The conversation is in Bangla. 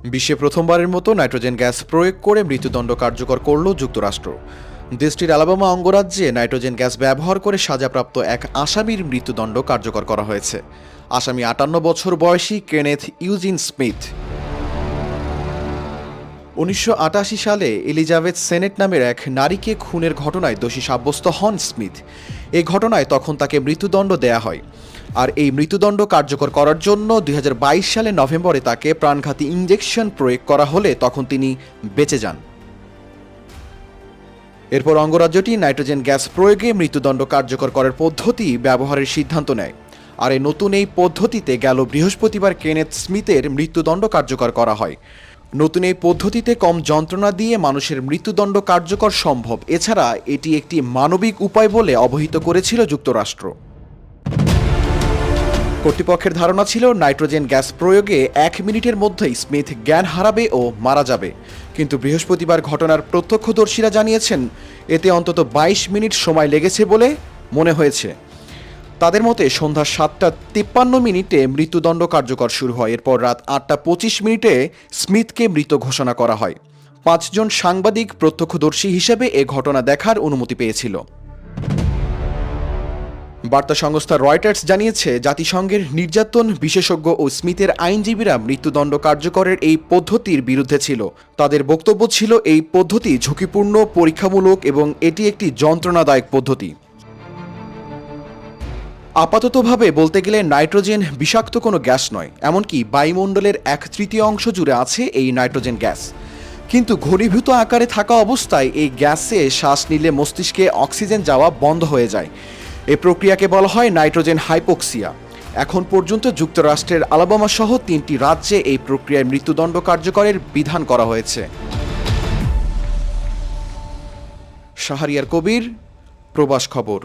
বিশ্বে প্রথমবারের মতো নাইট্রোজেন গ্যাস প্রয়োগ করে মৃত্যুদণ্ড কার্যকর করল যুক্তরাষ্ট্র। দেশটির আলাবামা অঙ্গরাজ্যে নাইট্রোজেন গ্যাস ব্যবহার করে সাজাপ্রাপ্ত এক আসামির মৃত্যুদণ্ড কার্যকর করা হয়েছে। আসামি 58 বছর বয়সী কেনেথ ইউজিন স্মিথ। 1988 সালে এলিজাবেথ সেনেট নামের এক নারীকে খুনের ঘটনায় দোষী সাব্যস্ত হন স্মিথ। এই ঘটনায় তখন তাকে মৃত্যুদণ্ড দেয়া হয়। আর এই মৃত্যুদণ্ড কার্যকর করার জন্য 2022 সালের নভেম্বরে তাকে প্রাণঘাতী ইনজেকশন প্রয়োগ করা হলে তখন তিনি বেঁচে যান। এরপর অঙ্গরাজ্যটি নাইট্রোজেন গ্যাস প্রয়োগে মৃত্যুদণ্ড কার্যকর করার পদ্ধতি ব্যবহারের সিদ্ধান্ত নেয়। আর এই নতুন এই পদ্ধতিতে গেল বৃহস্পতিবার কেনেথ স্মিথের মৃত্যুদণ্ড কার্যকর করা হয়। নতুন এই পদ্ধতিতে কম যন্ত্রণা দিয়ে মানুষের মৃত্যুদণ্ড কার্যকর সম্ভব। এছাড়া এটি একটি মানবিক উপায় বলে অবহিত করেছিল যুক্তরাষ্ট্র। কর্তৃপক্ষের ধারণা ছিল নাইট্রোজেন গ্যাস প্রয়োগে 1 মিনিটের মধ্যেই স্মিথ জ্ঞান হারাবে ও মারা যাবে। কিন্তু বৃহস্পতিবার ঘটনার প্রত্যক্ষদর্শীরা জানিয়েছেন এতে অন্তত 22 মিনিট সময় লেগেছে বলে মনে হয়েছে। তাদের মতে সন্ধ্যা 7:53 মৃত্যুদণ্ড কার্যকর শুরু হয়। এরপর রাত 8:25 স্মিথকে মৃত ঘোষণা করা হয়। 5 জন সাংবাদিক প্রত্যক্ষদর্শী হিসেবে এ ঘটনা দেখার অনুমতি পেয়েছিল। বার্তা সংস্থা রয়টার্স জানিয়েছে জাতিসংঘের নির্যাতন বিশেষজ্ঞ ও স্মিথের আইনজীবীরা মৃত্যুদণ্ড কার্যকরের এই পদ্ধতির বিরুদ্ধে ছিল। তাদের বক্তব্য ছিল এই পদ্ধতি ঝুঁকিপূর্ণ, পরীক্ষামূলক এবং এটি একটি যন্ত্রণাদায়ক পদ্ধতি। আপাততভাবে বলতে গেলে নাইট্রোজেন বিষাক্ত কোনো গ্যাস নয়, এমনকি বায়ুমণ্ডলের 1/3 জুড়ে আছে এই নাইট্রোজেন গ্যাস। কিন্তু ঘনীভূত আকারে থাকা অবস্থায় এই গ্যাসে শ্বাস নিলে মস্তিষ্কে অক্সিজেন যাওয়া বন্ধ হয়ে যায়। এই প্রক্রিয়াকে বলা হয় নাইট্রোজেন হাইপোক্সিয়া। এখন পর্যন্ত যুক্তরাষ্ট্রের আলাবামা সহ 3টি রাজ্যে এই প্রক্রিয়ায় মৃত্যুদণ্ড কার্যকরের বিধান করা হয়েছে। শাহরিয়ার কবির, প্রবাস খবর।